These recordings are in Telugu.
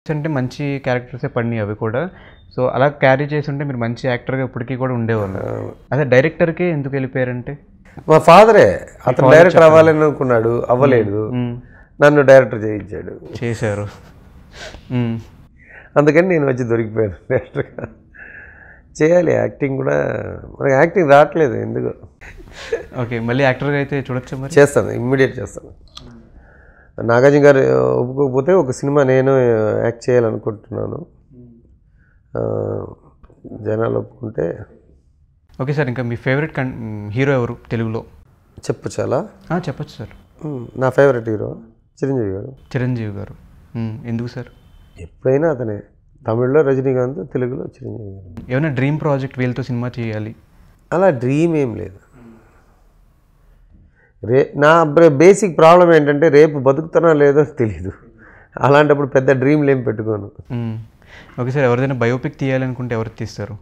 అంటే మంచి క్యారెక్టర్సే పడినాయి అవి కూడా. సో అలా క్యారీ చేసుంటే మీరు మంచి యాక్టర్‌గా ఇప్పటికి కూడా ఉండేవాళ్ళు. అదే డైరెక్టర్‌కే ఎందుకు వెళ్ళిపోయారంటే? మా ఫాదరే అతను డైరెక్టర్ అవ్వాలని అనుకున్నాడు, అవ్వలేదు. నన్ను డైరెక్టర్ చేయించాడు. చేశారు. అందుకని నేను వచ్చి దొరికిపోయాను డైరెక్టర్గా. చేయాలి యాక్టింగ్ కూడా, మనకి యాక్టింగ్ రావట్లేదు ఎందుకు. ఓకే, మళ్ళీ యాక్టర్గా అయితే చూడొచ్చా మరి? చేస్తాను, ఇమ్మీడియట్ చేస్తాను. నాగార్జున గారు ఒప్పుకోకపోతే ఒక సినిమా నేను యాక్ట్ చేయాలనుకుంటున్నాను. జనాలు ఒప్పుకుంటే. ఓకే సార్, ఇంకా మీ ఫేవరెట్ హీరో ఎవరు తెలుగులో? చెప్పొచ్చాలా? చెప్పచ్చు సార్. నా ఫేవరెట్ హీరో చిరంజీవి గారు. చిరంజీవి గారు ఎందుకు సార్? ఎప్పుడైనా అతనే. తమిళ్లో రజనీకాంత్, తెలుగులో చిరంజీవి గారు. ఏమైనా డ్రీమ్ ప్రాజెక్ట్ వీళ్ళతో సినిమా చేయాలి అలా డ్రీమ్ ఏం లేదు. నా బేసిక్ ప్రాబ్లం ఏంటంటే రేపు బతుకుతానో లేదో తెలీదు. అలాంటప్పుడు పెద్ద డ్రీమ్లు ఏం పెట్టుకోను. ఓకే సార్, ఎవరిదైనా బయోపిక్ తీయాలనుకుంటే ఎవరు తీస్తారు?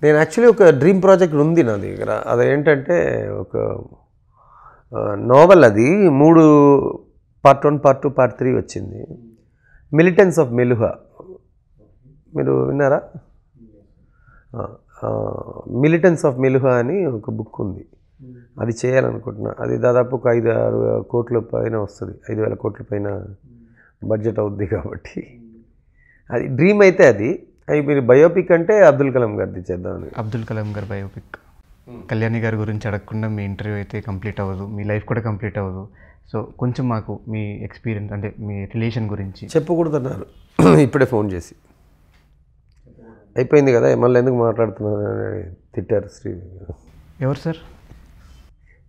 నేను యాక్చువల్లీ ఒక డ్రీమ్ ప్రాజెక్ట్ ఉంది నా దగ్గర. అదేంటంటే ఒక నోవెల్, అది 3 పార్ట్ 1, పార్ట్ 2, పార్ట్ 3 వచ్చింది. మిలిటెన్స్ ఆఫ్ మెలుహా మీరు విన్నారా? మిలిటెన్స్ ఆఫ్ మెలుహా అని ఒక బుక్ ఉంది. అది చేయాలనుకుంటున్నా. అది దాదాపు ఒక 5-6 కోట్ల పైన వస్తుంది. 5,000 కోట్ల పైన బడ్జెట్ అవుద్ది. కాబట్టి అది డ్రీమ్ అయితే అది. మీరు బయోపిక్ అంటే అబ్దుల్ కలాం గారిది చేద్దామని. అబ్దుల్ కలాం గారి బయోపిక్. కళ్యాణి గారి గురించి అడగకుండా మీ ఇంటర్వ్యూ అయితే కంప్లీట్ అవ్వదు, మీ లైఫ్ కూడా కంప్లీట్ అవ్వదు. సో కొంచెం మాకు మీ ఎక్స్పీరియన్స్ అంటే మీ రిలేషన్ గురించి చెప్పకూడదన్నారు ఇప్పుడే ఫోన్ చేసి. అయిపోయింది కదా, మళ్ళీ ఎందుకు మాట్లాడుతున్నారు అని తిట్టారు శ్రీ. ఎవరు సార్?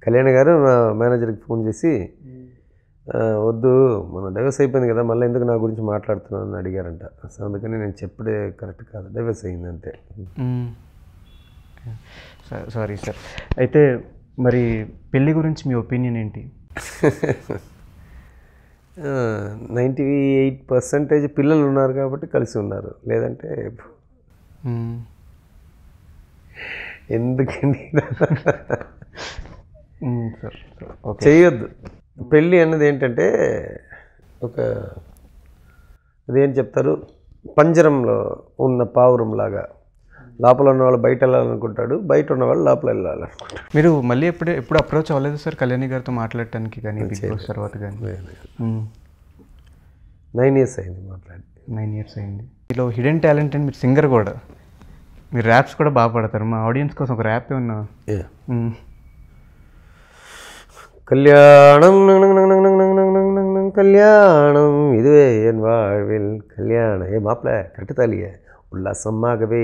కళ్యాణ్ గారు నా మేనేజర్కి ఫోన్ చేసి, వద్దు మన డైవర్స్ అయిపోయింది కదా, మళ్ళీ ఎందుకు నా గురించి మాట్లాడుతున్నాను అని అడిగారంట. సో అందుకని నేను చెప్పడే కరెక్ట్ కాదు, డైవర్స్ అయింది అంతే. Sorry sir. అయితే మరి పెళ్ళి గురించి మీ ఒపీనియన్ ఏంటి? 98% పిల్లలు ఉన్నారు కాబట్టి కలిసి ఉన్నారు, లేదంటే ఎందుకండి చేయొద్దు. పెళ్ళి అన్నది ఏంటంటే ఒక అదేం చెప్తారు, పంజరంలో ఉన్న పావురం లాగా. లోపల ఉన్నవాళ్ళు బయట వెళ్ళాలనుకుంటాడు, బయట ఉన్నవాళ్ళు లోపల వెళ్ళాలనుకుంటాడు. మీరు మళ్ళీ ఎప్పుడు అప్రోచ్ అవ్వలేదు సార్ కళ్యాణి గారితో మాట్లాడటానికి కానీ బిగ్ బాస్ తర్వాత కానీ? 9 years అయింది మాట్లాడి. 9 years అయింది. మీలో హిడెన్ టాలెంట్ అండ్ మీరు సింగర్ కూడా, మీరు ర్యాప్స్ కూడా బాగా పాడతారు. మా ఆడియన్స్ కోసం ఒక ర్యాప్ ఏమన్నా? கல்யாணம் கல்யாணம் இதுவே என் வாழ்வில் கல்யாணம். மாப்பிள்ள கட்டுத்தாலிய உல்லாசமாகவே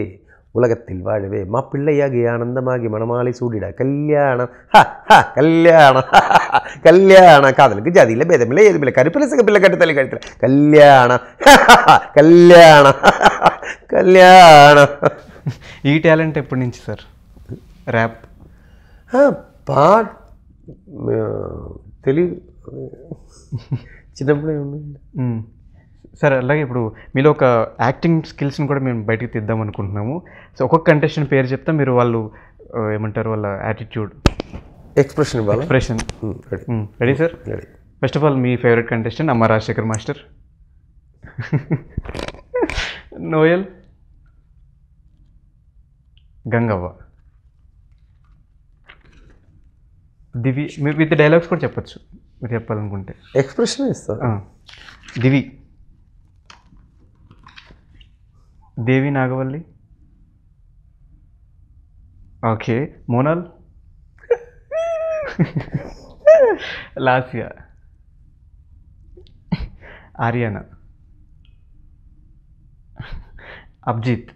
உலகத்தில் வாழவே மாப்பிள்ளையாகி ஆனந்தமாகி மணமாலை சூடிட கல்யாணம் கல்யாணம் கல்யாணம். காதலுக்கு ஜாதியில் பேதமில்லை, எதுமில்லை, கருப்பில் சிகப்பில்லை, கட்டுத்தாலி கழுத்துல கல்யாணம் கல்யாணம் కళ్యాణం. ఈ టాలెంట్ ఎప్పటి నుంచి సార్? ర్యాప్ పాట తెలియదు, చిన్నప్పుడే ఉంది సార్. అలాగే ఇప్పుడు మీలో ఒక యాక్టింగ్ స్కిల్స్ని కూడా మేము బయటకు తీద్దాం అనుకుంటున్నాము. సో ఒక్కొక్క కంటెస్టెంట్ పేరు చెప్తా, మీరు వాళ్ళు ఏమంటారు వాళ్ళ attitude, expression ready sir? Ready. First of all మీ ఫేవరెట్ కంటెస్టెంట్ అమ్మ Rajasekhar master. Noel, Gangavva, Divi. With dialogues కూడా చెప్పచ్చు మీరు చెప్పాలనుకుంటే. ఎక్స్ప్రెషన్ ఇస్తా. Divi, Devi Nagavalli, okay. Monal, Lasya, Ariyana, Abhijeet,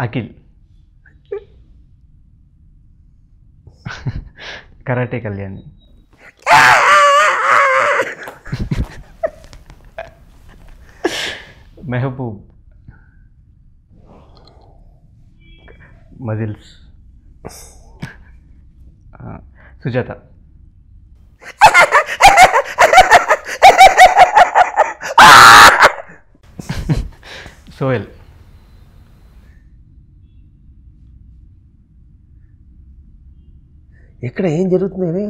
Akhil, karate Kalyani, Mehboob, muscles, Sujatha, Sohel, ఇక్కడ ఏం జరుగుతుంది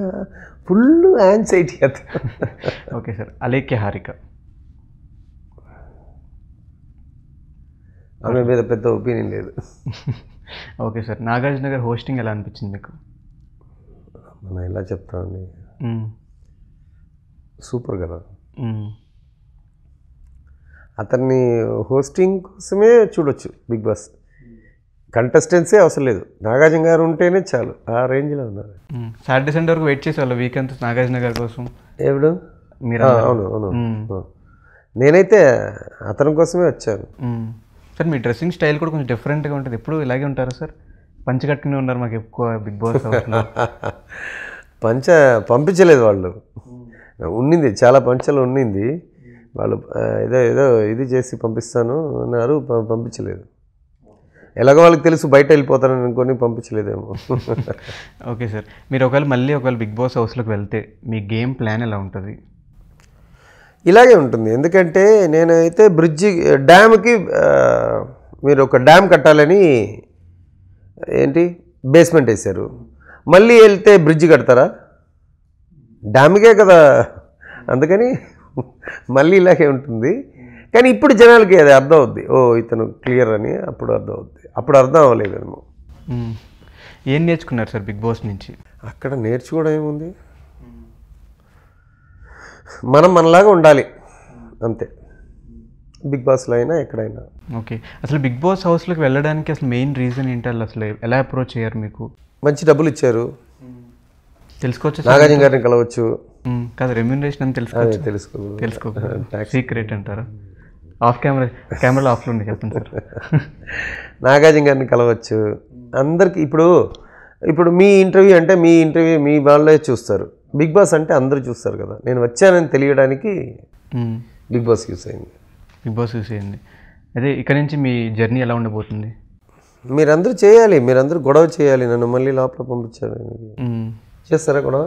ఫుల్ యాంగ్జైటీ అతను. Okay sir. అలేఖ్య హారిక. ఆమె మీద పెద్ద ఒపీనియన్ లేదు. Okay sir. నాగార్జున గారు హోస్టింగ్ ఎలా అనిపించింది మీకు? మనం ఎలా చెప్తామండి, సూపర్ కదా. అతన్ని హోస్టింగ్ కోసమే చూడొచ్చు బిగ్ బాస్. కంటెస్టెన్సే అవసరం లేదు, నాగార్జున గారు ఉంటేనే చాలు, ఆ రేంజ్లో ఉన్నారు. సాటర్డే సండే వరకు వెయిట్ చేసేవాళ్ళు వీకెండ్ నాగార్జున గారి కోసం. ఎప్పుడు? మీరు? అవును అవును, నేనైతే అతని కోసమే వచ్చాను. సార్ మీ డ్రెస్సింగ్ స్టైల్ కూడా కొంచెం డిఫరెంట్గా ఉంటుంది. ఎప్పుడు ఇలాగే ఉంటారా సార్? పంచ కట్టుకునే ఉన్నారు మాకు ఎక్కువ బిగ్ బాస్ హౌస్లో. పంచ పంపించలేదు వాళ్ళు, ఉన్నింది చాలా పంచలు ఉన్నింది, వాళ్ళు ఏదో ఏదో ఇది చేసి పంపిస్తాను అన్నారు, పంపించలేదు. ఎలాగో వాళ్ళకి తెలుసు బయట వెళ్ళిపోతానని అనుకొని పంపించలేదేమో. Okay sir. మీరు ఒకవేళ బిగ్ బాస్ హౌస్లోకి వెళ్తే మీ గేమ్ ప్లాన్ ఎలా ఉంటుంది? ఇలాగే ఉంటుంది, ఎందుకంటే నేనైతే డ్యామ్కి మీరు ఒక డ్యామ్ కట్టాలని ఏంటి బేస్మెంట్ వేశారు, మళ్ళీ వెళ్తే బ్రిడ్జ్ కడతారా? డ్యామ్కే కదా, అందుకని మళ్ళీ ఇలాగే ఉంటుంది. కానీ ఇప్పుడు జనాలకి అది అర్థం అవుద్ది, ఓ ఇతను క్లియర్ అని అప్పుడు అర్థం అవుద్ది, అప్పుడు అర్థం అవ్వలేదేమో. ఏం నేర్చుకున్నారు సార్ బిగ్ బాస్ నుంచి? అక్కడ నేర్చుకోవడం ఏముంది, మనం మనలాగా ఉండాలి అంతే, బిగ్ బాస్లో అయినా ఎక్కడైనా. ఓకే. అసలు బిగ్ బాస్ హౌస్లోకి వెళ్ళడానికి అసలు మెయిన్ రీజన్ ఏంటి? అసలు ఎలా అప్రోచ్ అయ్యారు? మీకు మంచి డబ్బులు ఇచ్చారు, తెలుసుకోవచ్చు. నాగార్జున గారిని కలవచ్చు. కాదు, రెమ్యూనరేషన్ అని తెలుసుకో సీక్రెట్ అంటారా? ఆఫ్ కెమెరాలో ఆఫ్లో ఉండి చెప్పండి సార్. నాగార్జున గారిని కలవచ్చు. అందరికి ఇప్పుడు మీ ఇంటర్వ్యూ అంటే మీ వాళ్ళే చూస్తారు, బిగ్ బాస్ అంటే అందరూ చూస్తారు కదా. నేను వచ్చానని తెలియడానికి బిగ్ బాస్ యూస్ అయింది. అదే ఇక్కడ నుంచి మీ జర్నీ ఎలా ఉండబోతుంది? మీరందరూ చేయాలి, మీరందరూ గొడవ చేయాలి, నన్ను మళ్ళీ లోపల పంపించారు. చేస్తారా గొడవ?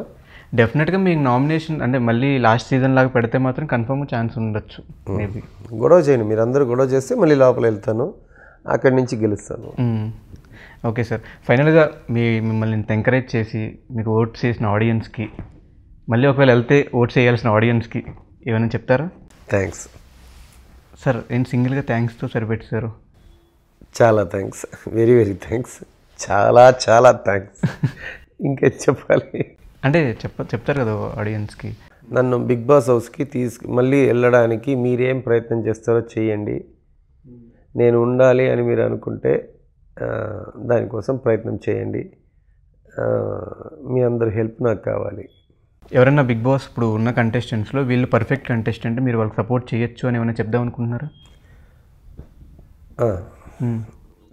డెఫినెట్గా మీకు నామినేషన్ అంటే మళ్ళీ లాస్ట్ సీజన్ లాగా పెడితే మాత్రం కన్ఫర్మ్గా ఛాన్స్ ఉండొచ్చు. మేబీ గొడవ చేయండి, మీరందరూ గొడవ చేస్తే మళ్ళీ లోపల వెళ్తాను, అక్కడి నుంచి గెలుస్తాను. Okay sir. ఫైనల్గా మిమ్మల్ని ఇంత ఎంకరేజ్ చేసి మీకు ఓట్ చేసిన ఆడియన్స్కి, మళ్ళీ ఒకవేళ వెళ్తే ఓట్ చేయాల్సిన ఆడియన్స్కి ఏమైనా చెప్తారా? Thanks sir. నేను సింగిల్గా థ్యాంక్స్తో సరిపెట్టారు. చాలా థ్యాంక్స్, వెరీ వెరీ థ్యాంక్స్, చాలా చాలా థ్యాంక్స్. ఇంకేం చెప్పాలి అంటే చెప్తారు కదా ఆడియన్స్కి. నన్ను బిగ్ బాస్ హౌస్కి మళ్ళీ వెళ్ళడానికి మీరేం ప్రయత్నం చేస్తారో చేయండి, నేను ఉండాలి అని మీరు అనుకుంటే దానికోసం ప్రయత్నం చేయండి, మీ అందరి హెల్ప్ నాకు కావాలి. ఎవరైనా బిగ్ బాస్ ఇప్పుడు ఉన్న కంటెస్టెంట్స్లో వీళ్ళు పర్ఫెక్ట్ కంటెస్టెంట్, మీరు వాళ్ళకి సపోర్ట్ చేయొచ్చు అని ఏమైనా చెప్దాం అనుకుంటున్నారా?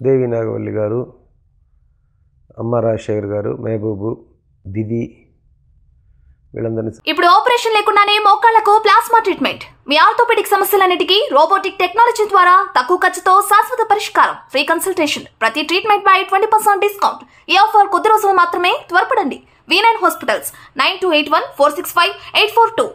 దేవి నాగవల్లి గారు, అమ్మ రాజశేఖర్ గారు, మహబూబు, దిది, వీళ్ళందరినీ. ఇప్పుడు ఆపరేషన్ లేకుండానే మోకాళ్లకు ప్లాస్మా ట్రీట్మెంట్. మీ ఆర్థోపెడిక్ సమస్యలన్నిటికీ రోబోటిక్ టెక్నాలజీ ద్వారా తక్కువ ఖర్చుతో శాశ్వత పరిష్కారం. Free consultation. ప్రతి ట్రీట్మెంట్ పై 20% డిస్కౌంట్. ఈ ఆఫర్ కొద్ది రోజులు మాత్రమే. త్వరపడండి. V9 hospitals 9281465842.